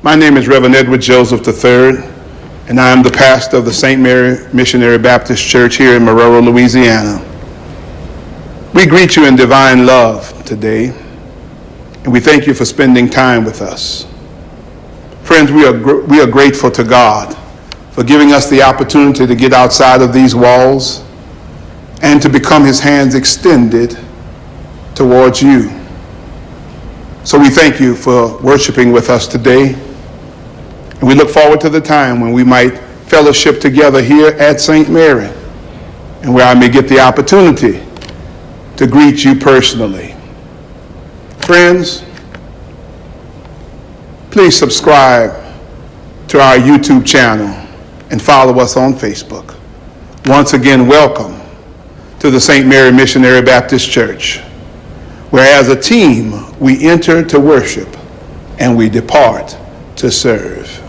My name is Reverend Edward Joseph III, and I am the pastor of the St. Mary Missionary Baptist Church here in Marrero, Louisiana. We greet you in divine love today, and we thank you for spending time with us. Friends, we are grateful to God for giving us the opportunity to get outside of these walls and to become his hands extended towards you. So we thank you for worshiping with us today. And we look forward to the time when we might fellowship together here at St. Mary, and where I may get the opportunity to greet you personally. Friends, please subscribe to our YouTube channel and follow us on Facebook. Once again, welcome to the St. Mary Missionary Baptist Church, where as a team we enter to worship and we depart to serve.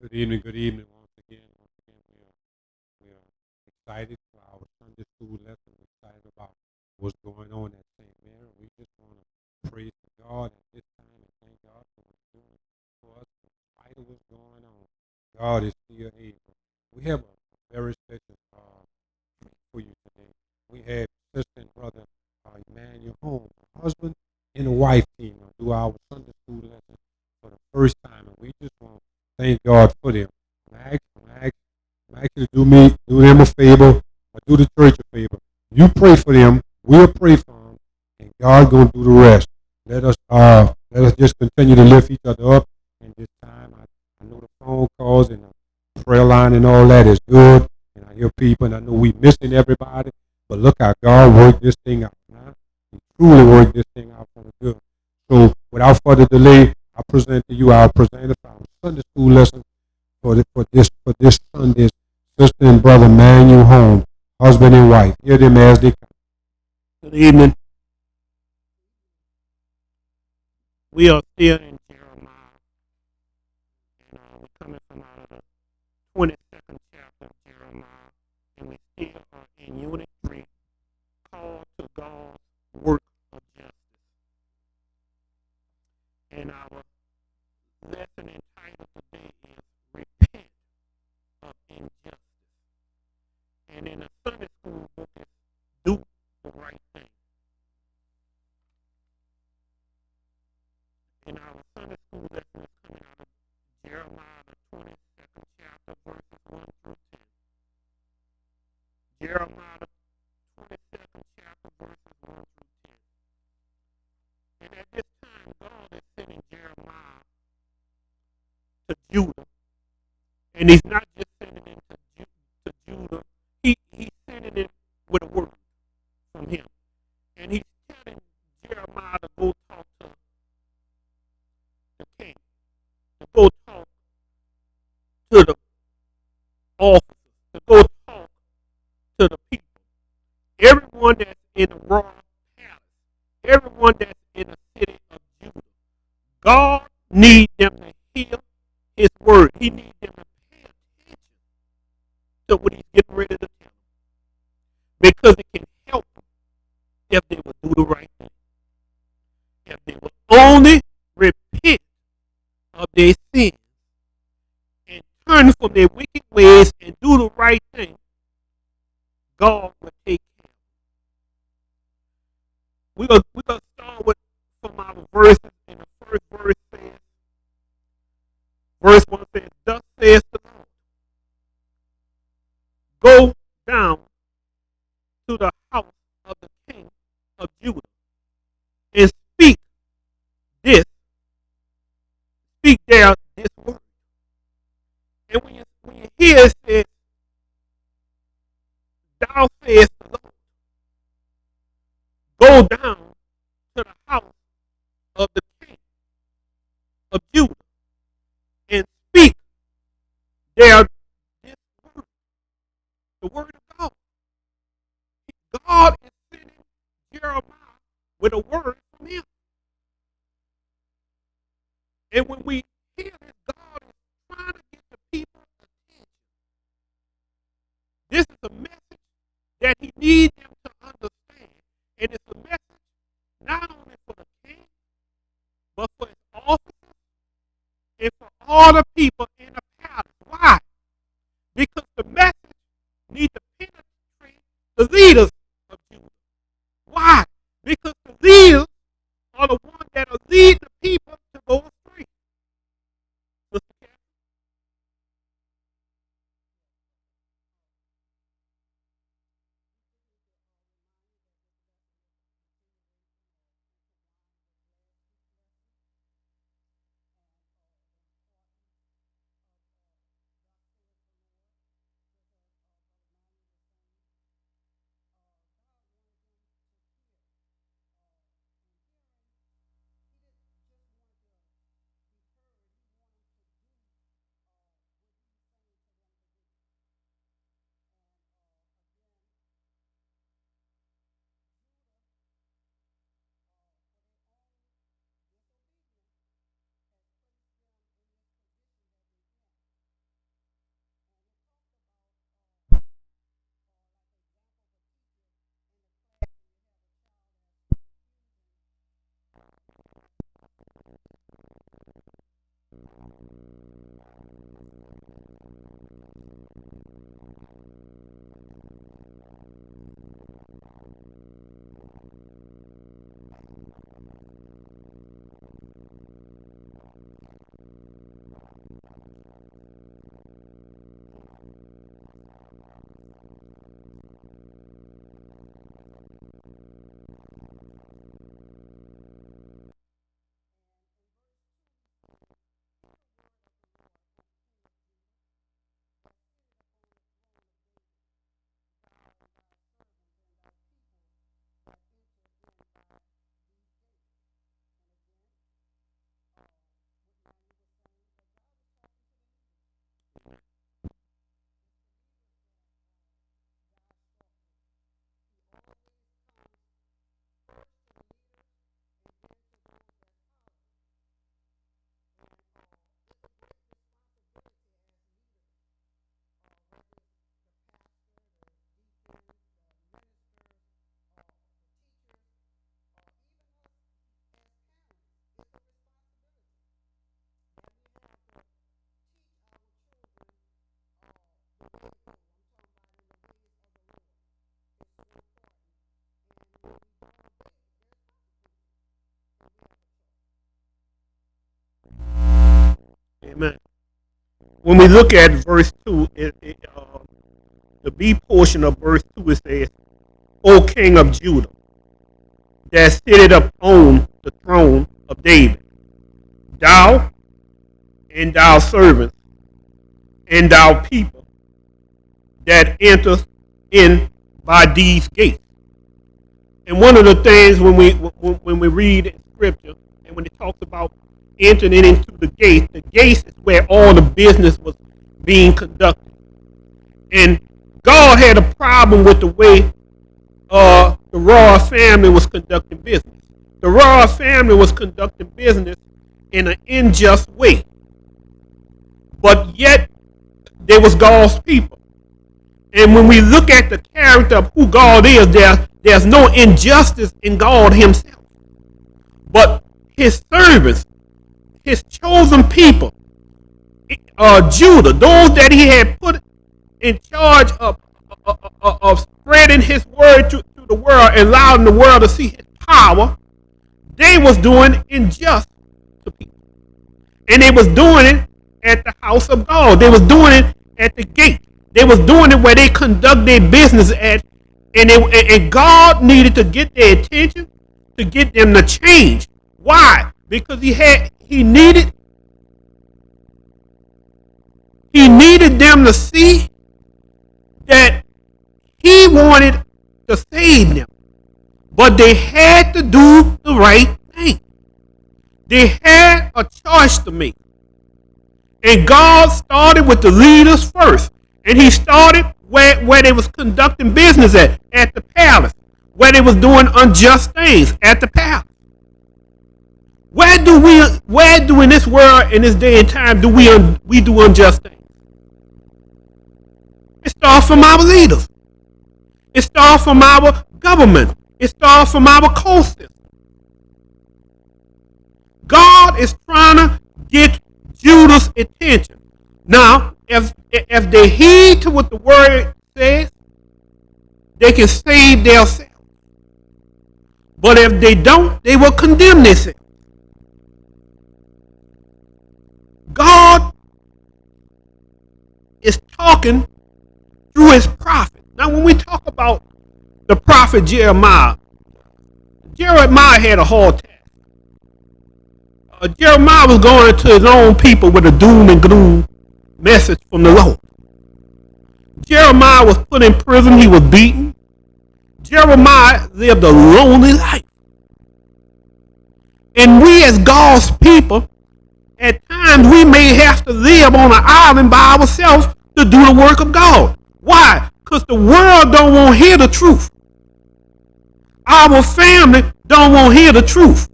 Good evening. Good evening. Once again, we are excited for our Sunday school lesson. We're excited about what's going on at St. Mary. We just want to praise God at this time and thank God for what He's doing for us. In spite of what's going on, God is still able. We have a very special for you today. We have sister and brother Emmanuel home, a husband and a wife team, do our Sunday school lesson for the first time, and we just want to thank God for them. I'm actually do them a favor, or do the church a favor. You pray for them, we'll pray for them, and God gonna do the rest. Let us just continue to lift each other up. And this time, I know the phone calls and the prayer line and all that is good, and I hear people, and I know we missing everybody, but look how God worked this thing out. Huh? He truly worked this thing out for the good. So, without further delay, I present to you our presenter for our Sunday school lesson for this Sunday's sister and brother Manuel home, husband and wife. Hear them as they come. Good evening. We are still in Jeremiah, and we're coming from out of the 22nd chapter of Jeremiah, and we still are in Unit 3, called to God's work of justice. And our lesson entitled today is Repent of Injustice. And in the Sunday school book is Do the Right Thing. And our Sunday school lesson is coming out of Jeremiah, the 22nd chapter, verses 1 through 10. Jeremiah, the 22nd chapter, verses 1 through 10. And at this time, God is sending Jeremiah to Judah. And He's not just sending him to Judah, He's sending him with a word from Him. And He's telling Jeremiah to go talk to the king, to go talk to the officers, to go talk to the people. Everyone that's in the royal palace, everyone that's in the city of Judah, God needs them to hear His word. He needs them to pay attention to what He's getting ready to tell them, because it can help them if they will do the right thing. If they will only repent of their sins and turn from their wicked ways and do the right thing, God will take care of them. We're going to start with from our verses. And the first verse says, verse 1 says, Thus says the Lord, go down to the house of the king of Judah and this, speak there this word. And when you hear it says, thou sayest the Lord, go down to the house of the king of Judah and speak there this word, the word of God. God is sending Jeremiah with a word from Him. And when we hear that God is trying to get the people's attention, this is a message that He needs them to understand. And it's a message not only for the king, but for his officers and for all the people in the palace. Why? Because the message needs to penetrate the leaders of Judah. Why? Because the leaders are the ones that are leading the people to go astray. when we look at verse 2, the B portion of verse 2, it says, O King of Judah, that sitteth upon the throne of David, thou and thou servants and thou people that enter in by these gates. And one of the things when we read in Scripture and when it talks about entering into the gates is where all the business was being conducted. And God had a problem with the way the royal family was conducting business. The royal family was conducting business in an unjust way. But yet, they was God's people. And when we look at the character of who God is, there's no injustice in God himself. But his servants, his chosen people, Judah, those that he had put in charge of spreading his word to the world and allowing the world to see his power, they was doing injustice to people. And they was doing it at the house of God. They was doing it at the gate. They was doing it where they conduct their business at, and God needed to get their attention to get them to change. Why? Because he needed them to see that he wanted to save them. But they had to do the right thing. They had a choice to make. And God started with the leaders first. And he started where they was conducting business at the palace. Where they was doing unjust things at the palace. Where do in this world, in this day and time, do we do unjust things? It starts from our leaders. It starts from our government. It starts from our coasters. God is trying to get Judah's attention. Now, if they heed to what the word says, they can save themselves. But if they don't, they will condemn themselves. God is talking through his prophet. Now, when we talk about the prophet Jeremiah had a hard task. Jeremiah was going to his own people with a doom and gloom message from the Lord. Jeremiah was put in prison. He was beaten. Jeremiah lived a lonely life. And we as God's people, at times we may have to live on an island by ourselves to do the work of God. Why? Because the world don't want to hear the truth. Our family don't want to hear the truth.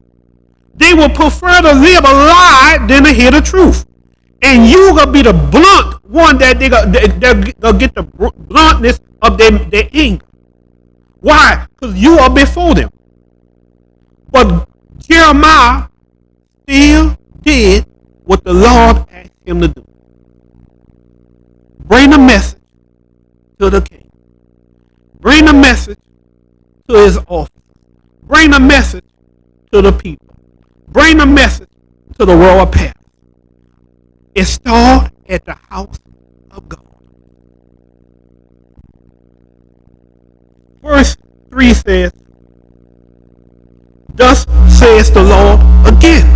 They will prefer to live a lie than to hear the truth. And you going to be the blunt one that they'll get the bluntness of their anger. Why? Because you are before them. But Jeremiah still did what the Lord asked him to do. Bring a message to the king. Bring a message to his office. Bring a message to the people. Bring a message to the royal palace. It started at the house of God. Verse 3 says, Thus says the Lord again.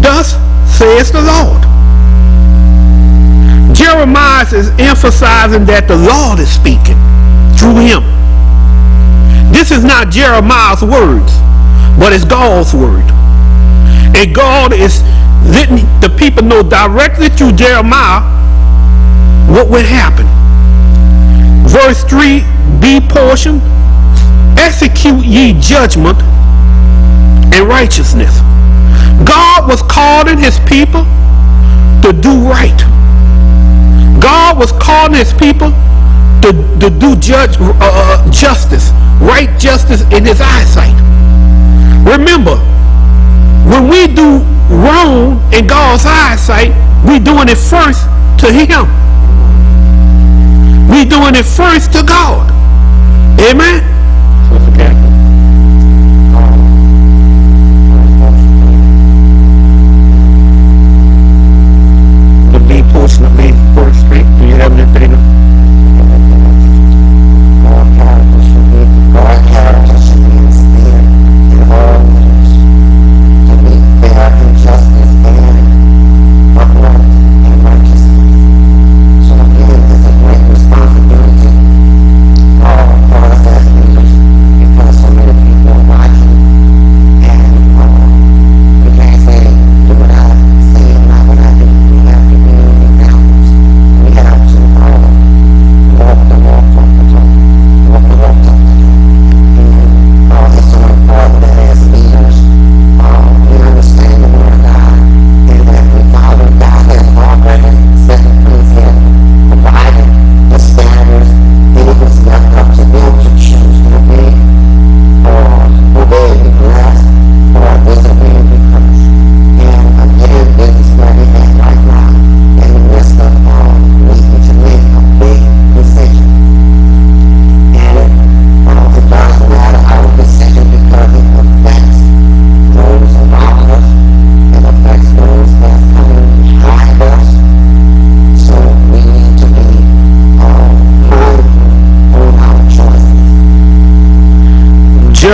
Thus says the Lord. Jeremiah is emphasizing that the Lord is speaking through him. This is not Jeremiah's words, but it's God's word. And God is letting the people know directly through Jeremiah what would happen. Verse 3, B portion, execute ye judgment and righteousness. God was calling his people to do right. God was calling his people to do justice, right justice in his eyesight. Remember, when we do wrong in God's eyesight, we doing it first to him. We doing it first to God. Amen?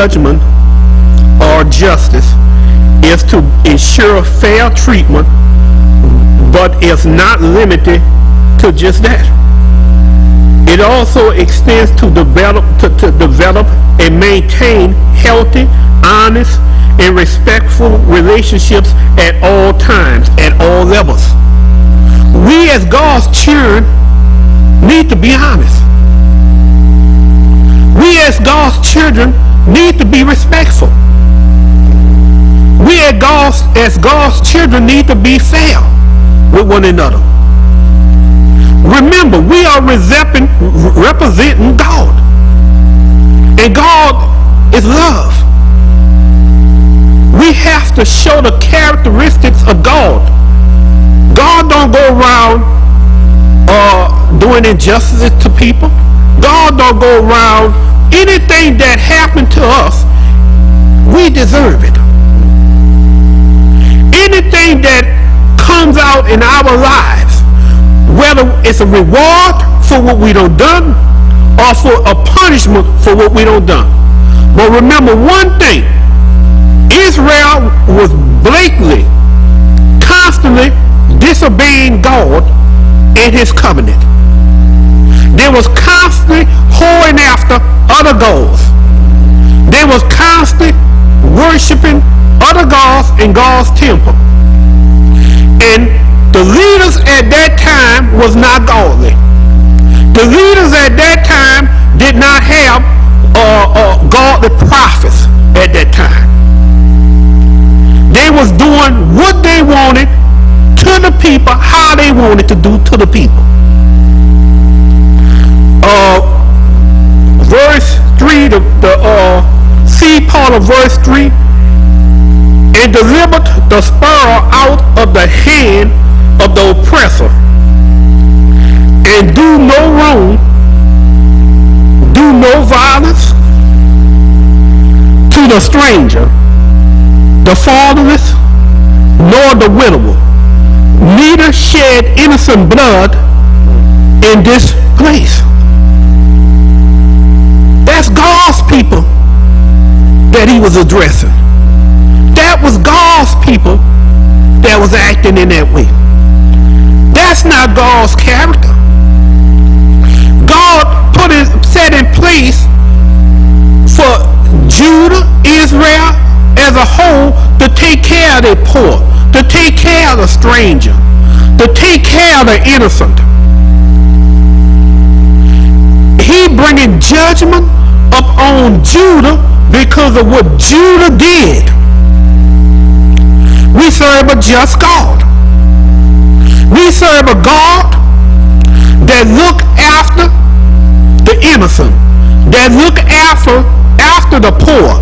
judgment or justice is to ensure fair treatment, but is not limited to just that. It also extends to develop and maintain healthy, honest, and respectful relationships at all times, at all levels. We as God's children need to be honest. We as God's children need to be respectful. We as God's children need to be fair with one another. Remember, we are representing God. And God is love. We have to show the characteristics of God. God don't go around doing injustice to people. God don't go around anything that happened to us, we deserve it. Anything that comes out in our lives, whether it's a reward for what we done done or for a punishment for what we done done. But remember one thing, Israel was blatantly, constantly disobeying God and his covenant. They was constantly whoring after other gods. They was constantly worshiping other gods in God's temple. And the leaders at that time was not godly. The leaders at that time did not have godly prophets at that time. They was doing what they wanted to the people, how they wanted to do to the people. Verse 3, the C part of verse 3, and delivered the spoil out of the hand of the oppressor, and do no wrong, do no violence to the stranger, the fatherless, nor the widower, neither shed innocent blood in this place. That's God's people that he was addressing. That was God's people that was acting in that way. That's not God's character. God set in place for Judah, Israel as a whole to take care of the poor, to take care of the stranger, to take care of the innocent. He bringing judgment upon Judah because of what Judah did. We serve a just God. We serve a God that look after the innocent, that look after the poor,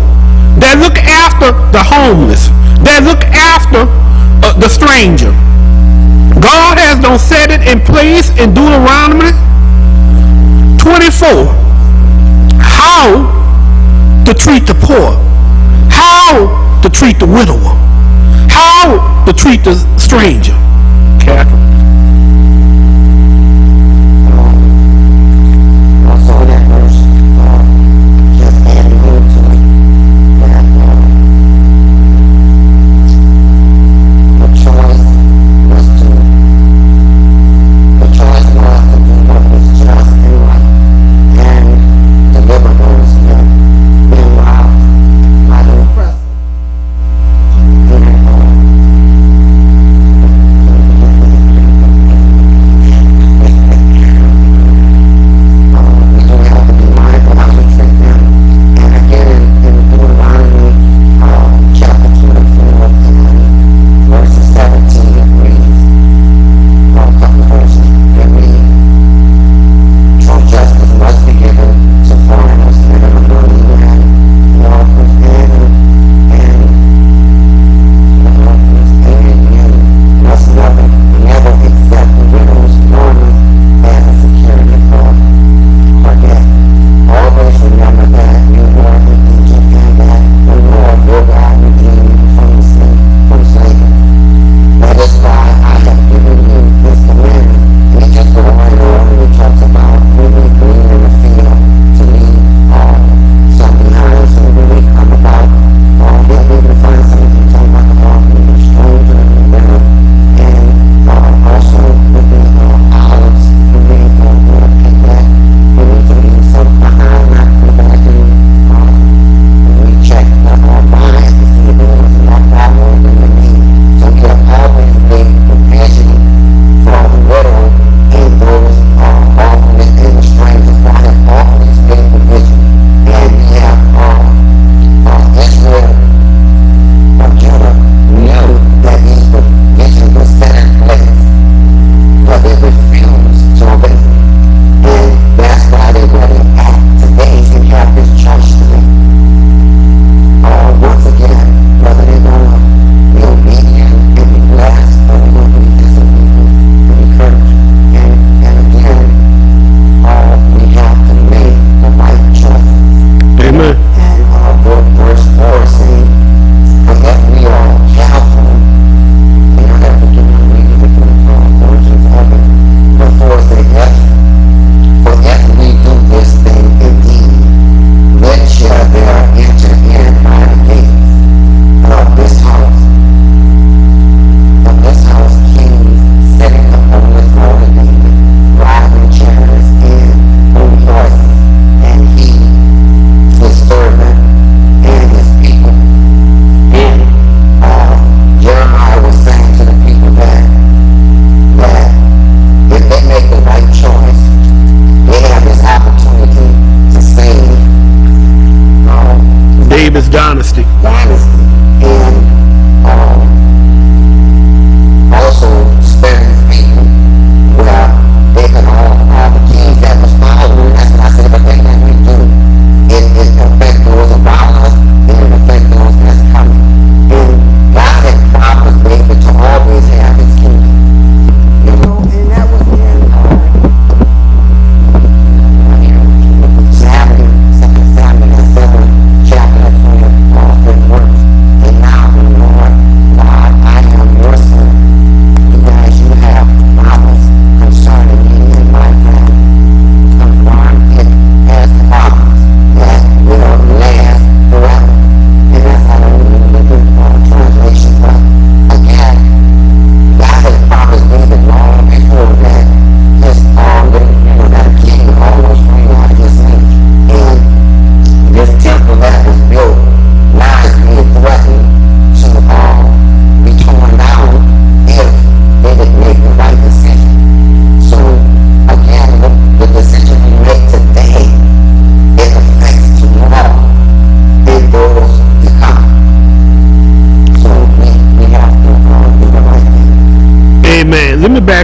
that look after the homeless, that look after the stranger. God has done set it in place in Deuteronomy 24 how to treat the poor, how to treat the widower, how to treat the stranger. Catherine. Also that verse, just adding on to it, that the choice was to do what was just and right, and deliver those that have been robbed by the oppressor.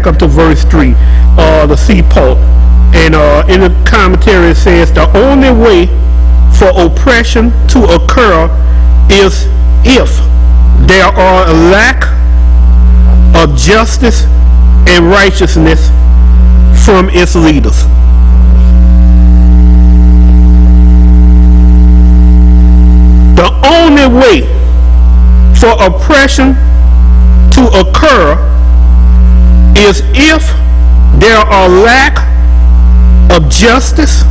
back up to verse 3, the C part. And in the commentary it says the only way for oppression to occur is if there are a lack of justice and righteousness from its leaders. The only way for oppression to occur is if there are lack of justice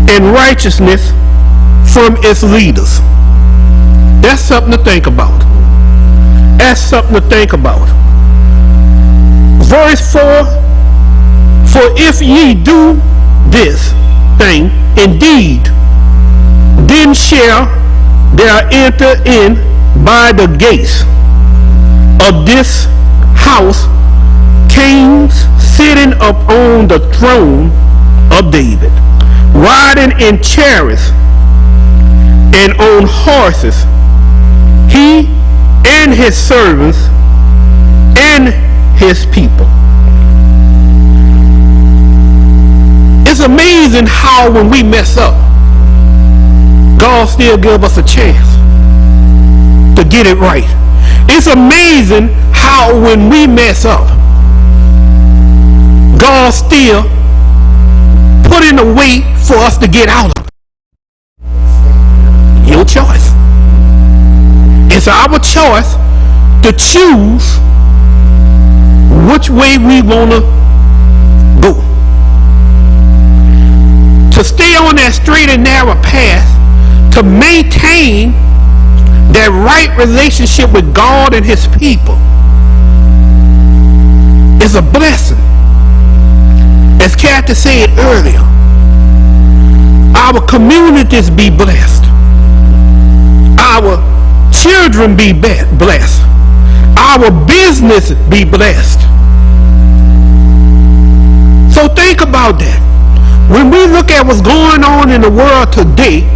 and righteousness from its leaders. That's something to think about. That's something to think about. Verse 4, for if ye do this thing indeed, then shall there enter in by the gates of this house kings sitting upon the throne of David, riding in chariots and on horses, he and his servants and his people. It's amazing how when we mess up, God still gives us a chance to get it right. It's amazing how when we mess up, God still put in a way for us to get out of it. Your choice. It's our choice to choose which way we want to go. To stay on that straight and narrow path, to maintain that right relationship with God and his people is a blessing. As Kathy said earlier, our communities be blessed. Our children be blessed. Our business be blessed. So think about that. When we look at what's going on in the world today,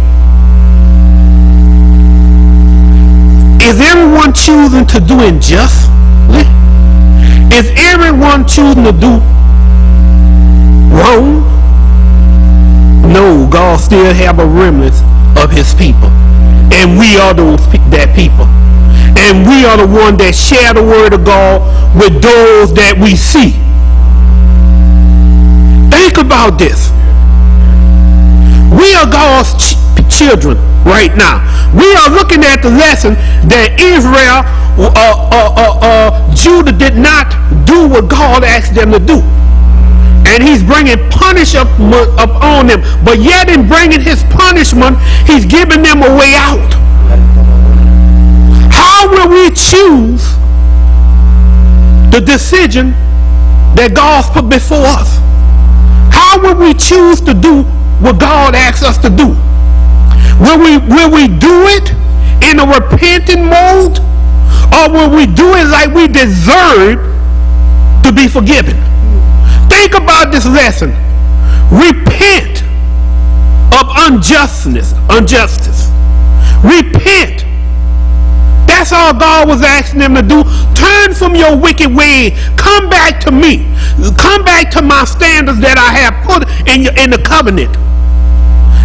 is everyone choosing to do unjustly? Is everyone choosing to do wrong? No, God still have a remnant of his people. And we are that people. And we are the one that share the word of God with those that we see. Think about this. We are God's children right now. We are looking at the lesson that Israel, Judah did not do what God asked them to do. And he's bringing punishment upon them. But yet in bringing his punishment, he's giving them a way out. How will we choose the decision that God's put before us? How will we choose to do what God asks us to do? Will we do it in a repentant mode? Or will we do it like we deserve to be forgiven? Think about this lesson. Repent of injustice. Repent. That's all God was asking them to do. Turn from your wicked way. Come back to me. Come back to my standards that I have put in the covenant.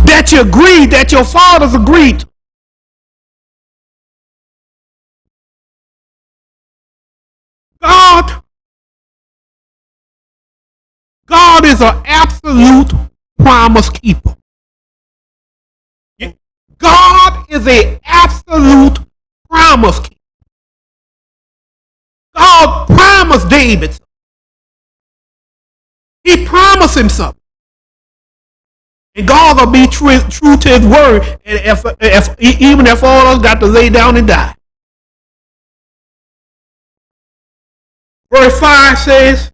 That you agreed, that your fathers agreed. God is an absolute promise keeper. God is an absolute promise keeper. God promised David. He promised him something. And God will be true to his word, and even if all of us got to lay down and die. Verse 5 says,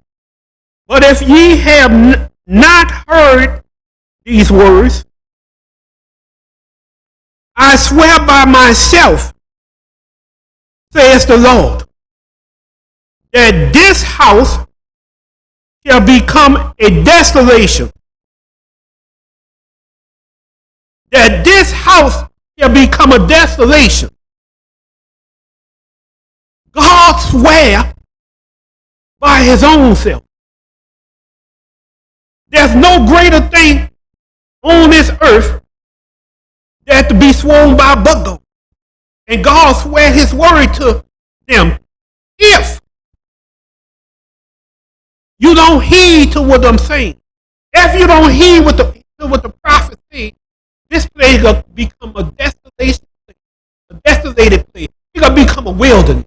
but if ye have not heard these words, I swear by myself, says the Lord, that this house shall become a desolation. That this house shall become a desolation. God swear by his own self. There's no greater thing on this earth that to be sworn by but God. And God swear his word to them. If you don't heed to what I'm saying, if you don't heed what the prophet said, this place will become a desolation place, a desolated place. It's going to become a wilderness.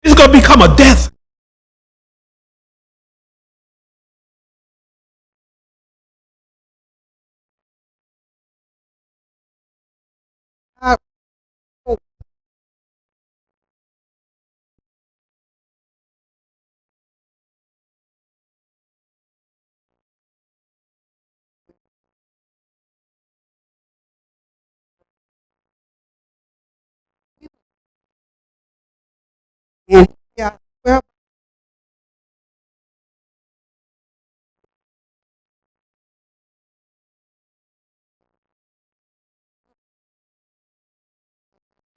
It's going to become a desert. I hope and yeah, well,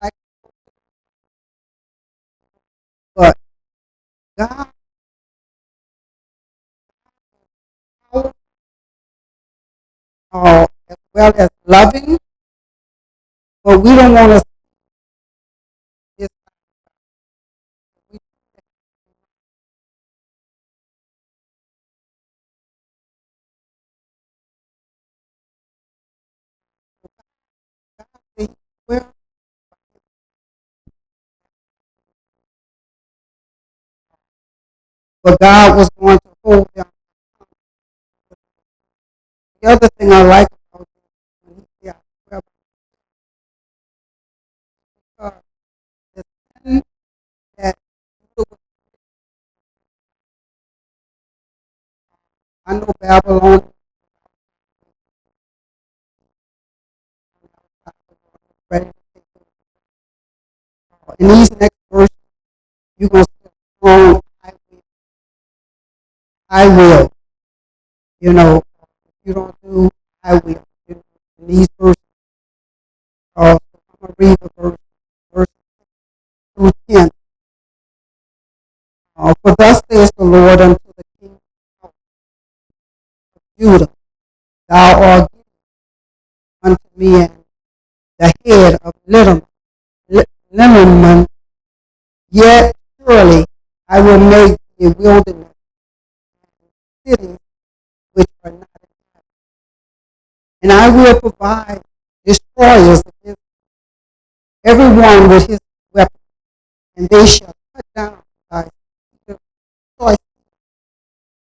like, but God, as well as loving, but we don't want to see this. We say, well, but God was going to hold them. The other thing I like about this, when he said, well, because the sin that I know Babylon, ready to take it. In these next verses, you're going to see a strong, I will. You know, if you don't do, I will. You know, in these verses, I'm going to read the verse 6 through 10. For thus says the Lord unto the king of Judah, thou art given unto me and the head of Lebanon, yet surely I will make thee a wilderness, cities which are not inhabited. And I will provide destroyers against everyone with his weapon, and they shall cut down thy choice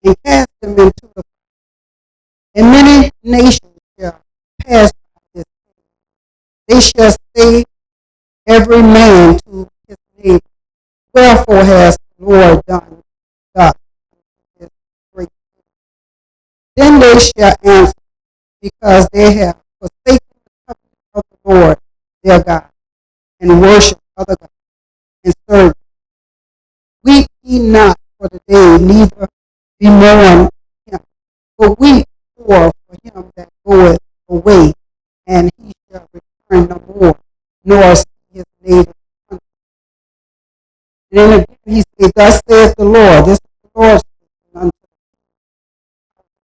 and cast them into the fire. And many nations shall pass by this. They shall say every man to his neighbor, wherefore has the Lord done thus this great thing? Then they shall answer, because they have forsaken the covenant of the Lord their God, and worship other gods, and serve. Weep ye not for the day, neither bemoan him, but weep for him that goeth away, and he shall return no more, nor see his native country. And then again he said, thus saith the Lord, this is the Lord speaking unto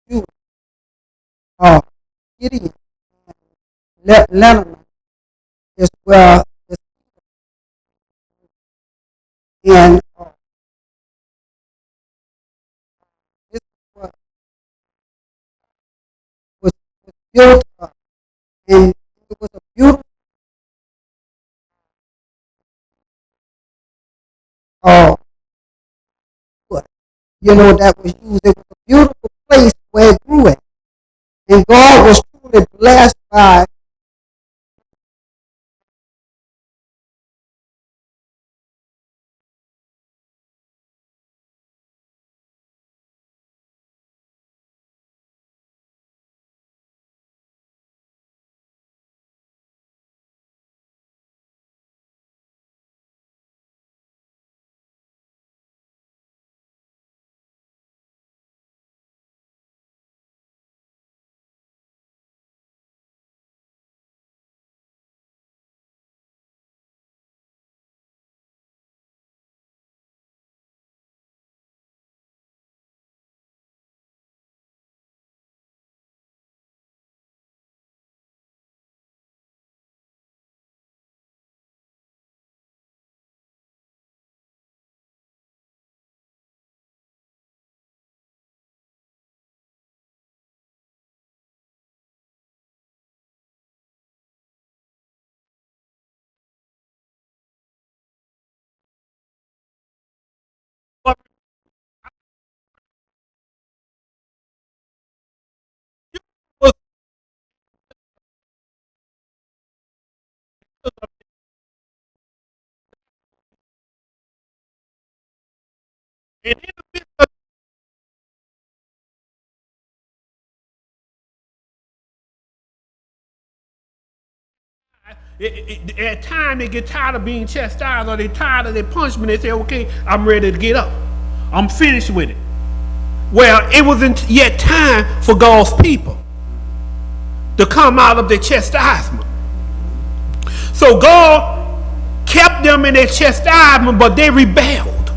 you, Gideon, and Lebanon is well, and this is what was built up, and it was a beautiful, uh, that was used. It was a beautiful place where it grew at. And God was truly blessed by And in the midst of at times they get tired of being chastised or they tired of their punishment. They say, okay, I'm ready to get up. I'm finished with it. Well, it wasn't yet time for God's people to come out of their chastisement. So God kept them in their chastisement, but they rebelled.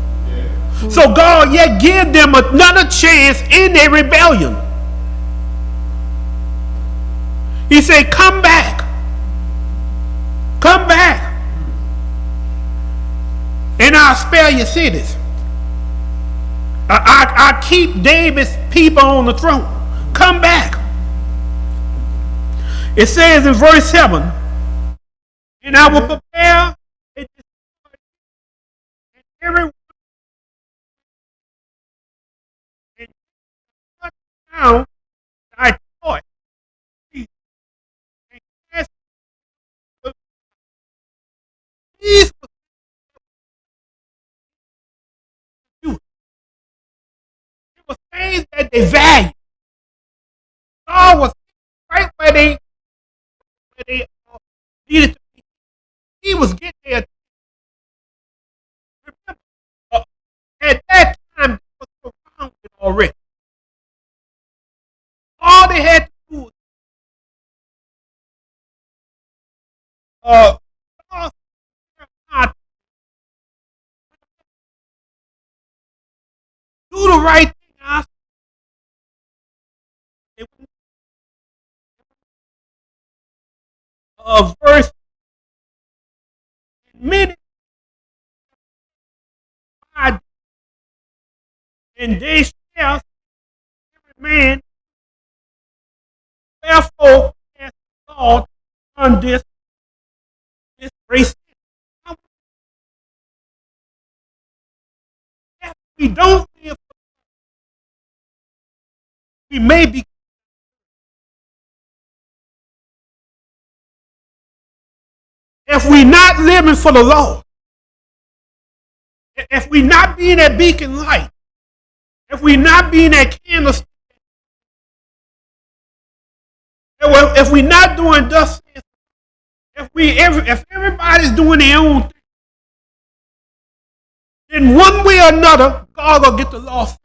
So God yet give them another chance in their rebellion. He said, come back. Come back. And I'll spare your cities. I keep David's people on the throne. Come back. It says in verse 7, and I will prepare every and cut down thy choice and cast these you. It was things that they valued. God was right where they needed to be. He was getting there. Remember, at that time, they were surrounded already. All they had to do was do the right thing. Verse many and they shall every man therefore cast God on this race. If we don't live, we may be. If we not living for the Lord, if we not being that beacon light, if we not being that candlestick, if we not doing thus, if everybody's doing their own thing, then one way or another, God gonna get the lost.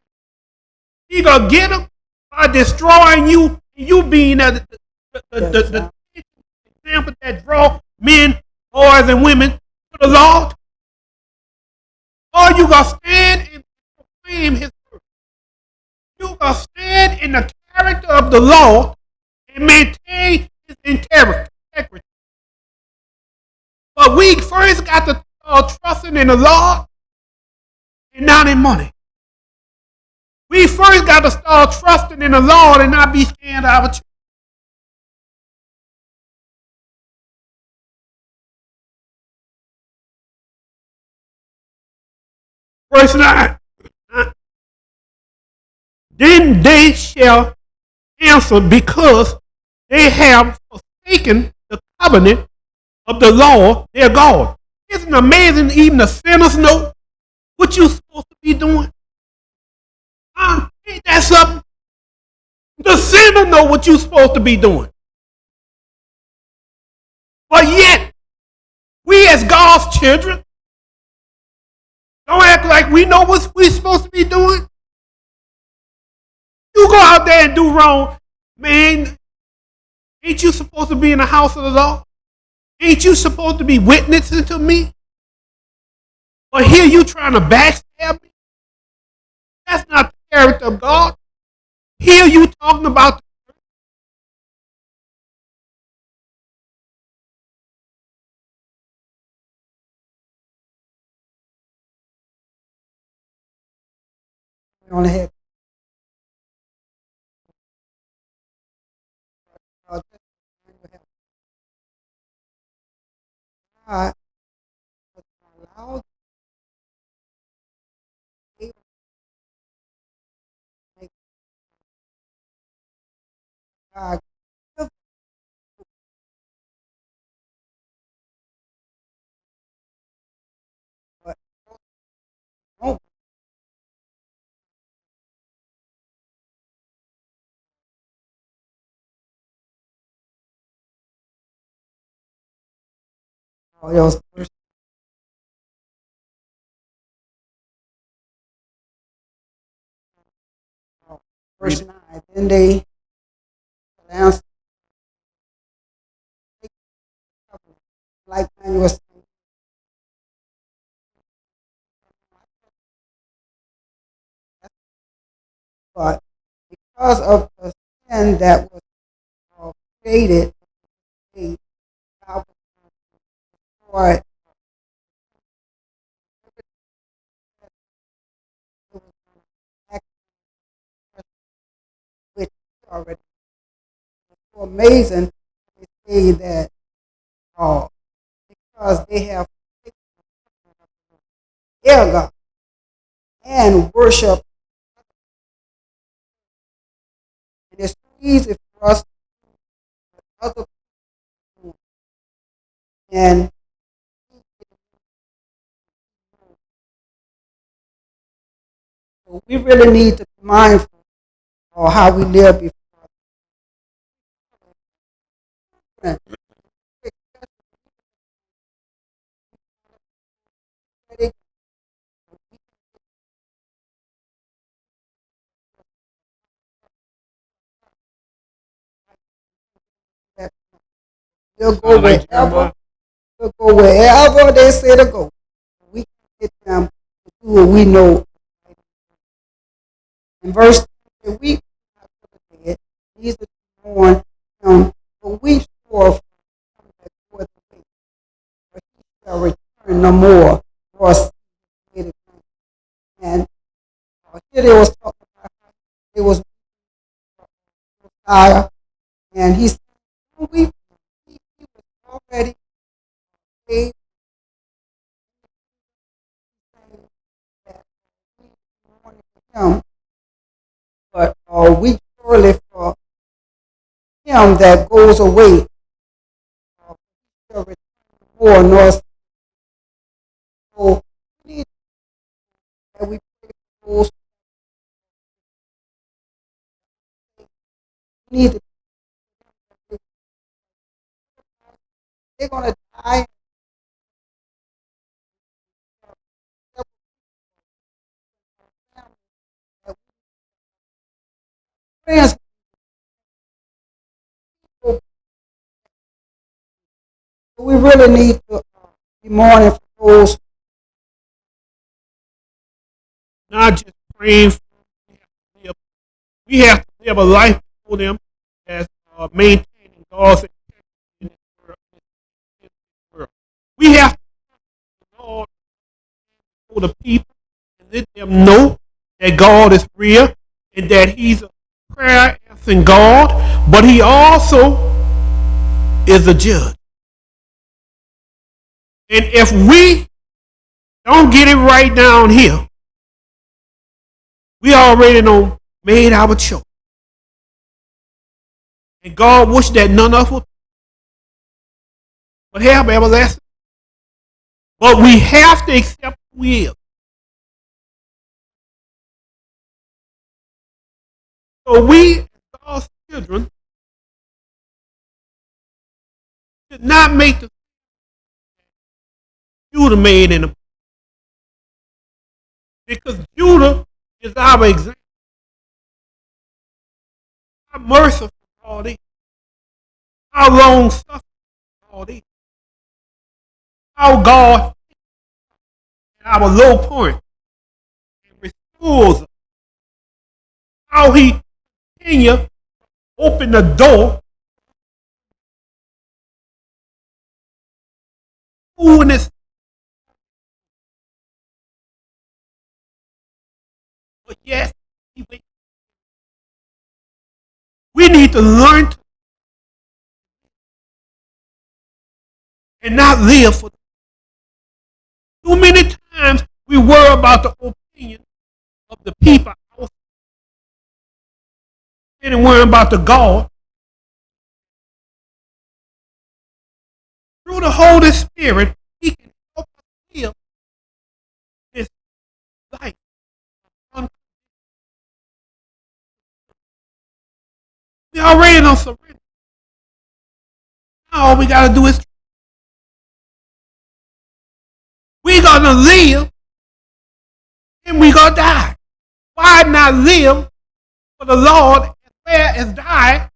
He gonna get them by destroying you, and you being the example that draw men, boys, and women to the Lord. Or you gonna stand and proclaim His word. You gonna stand in the character of the Lord and maintain His integrity. But we first got to start trusting in the Lord and not in money. We first got to start trusting in the Lord and not be scared of our church. Verse 9. Then they shall answer, because they have forsaken the covenant of the Lord their God. Isn't it amazing even the sinners know what you're supposed to be doing? Ain't that something? The sinner know what you're supposed to be doing. But yet, we as God's children don't act like we know what we're supposed to be doing. You go out there and do wrong, man. Ain't you supposed to be in the house of the Lord? Ain't you supposed to be witnessing to me? But here you trying to backstab me? That's not the character of God. Here you talking about on ahead. God allowed God but don't It was verse 9. Then they announced, like Daniel was saying, but because of the sin that was created, God was which already so amazing to say that because they have their God and worship, and it's easy for us to other people and so we really need to be mindful of how we live before us. We'll go wherever. We'll go wherever they say to go. We can get them to do what we know. In verse 10, we dead, these are born but we for the way, but he shall return no more, nor see it again. And here they was talking about how it was Messiah, and he said, he was already saved, that we wanted him, but we surely for him that goes away, shall return no more, nor see. So we need that we pray for those who need to, they're going to die. Friends, we really need to be mourning for those. Not just praying for them. We have to live a life for them as maintaining God's integrity in this world. We have to Lord for the people and let them know that God is real and that He's a prayer answering God, but He also is a judge. And if we don't get it right down here, we already know made our choice. And God wished that none of us would have everlasting. But we have to accept who He is. So we, as God's children, should not make the Judah made in the because Judah is our example. How merciful all these, how long suffering all these, how God at our low point and restores us, how He continue open the door, fullness. But yes, we need to learn to and not live for. Too many times we worry about the opinion of the people outside and worry about the God. Through the Holy Spirit, He can help us live this life. We already don't surrender. Now all we got to do is we gonna live and we gonna die. Why not live for the Lord as well as die?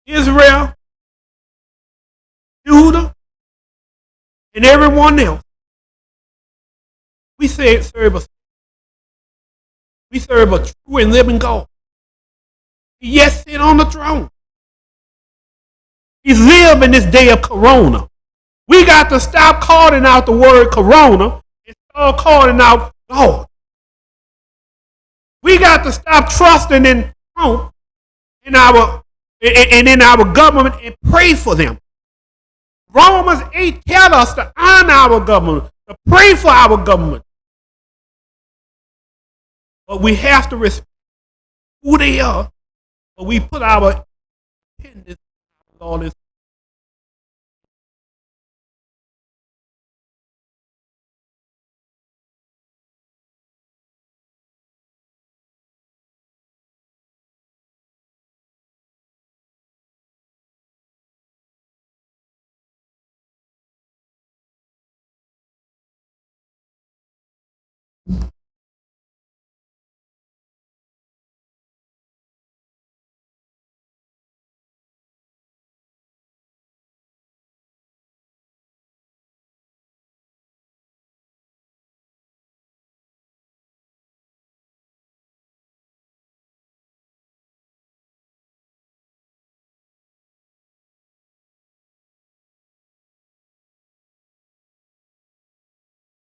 Israel, Judah, and everyone else. We serve a true and living God. He yet sit on the throne. He's living this day of Corona. We got to stop calling out the word Corona and start calling out God. We got to stop trusting in Trump in our government and pray for them. Romans 8 tells us to honor our government, to pray for our government. But we have to respect who they are, but we put our dependence on all this.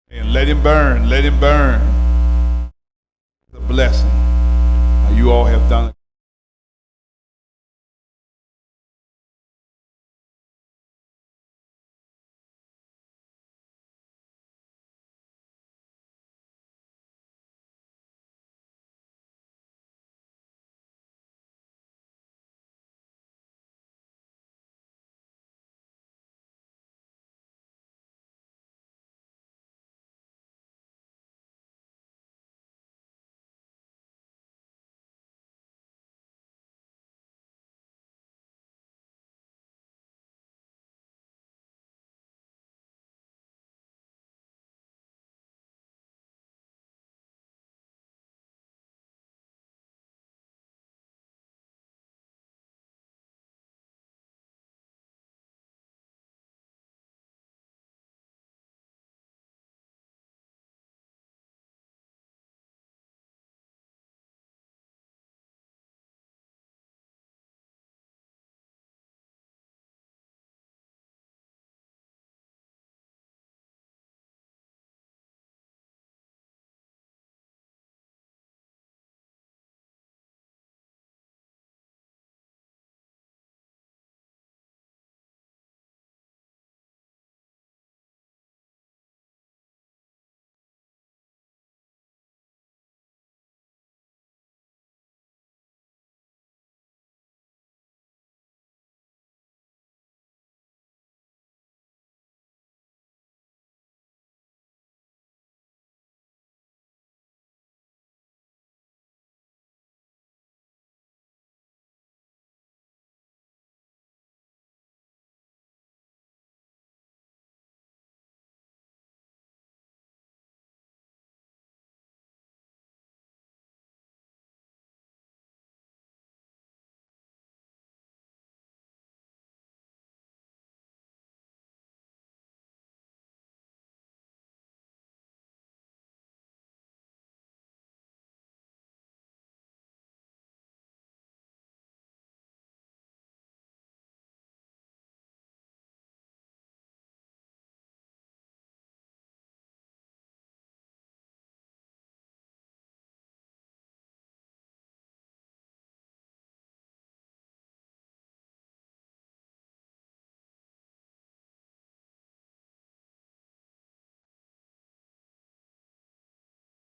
And let him burn, let him burn. It's a blessing. You all have done it.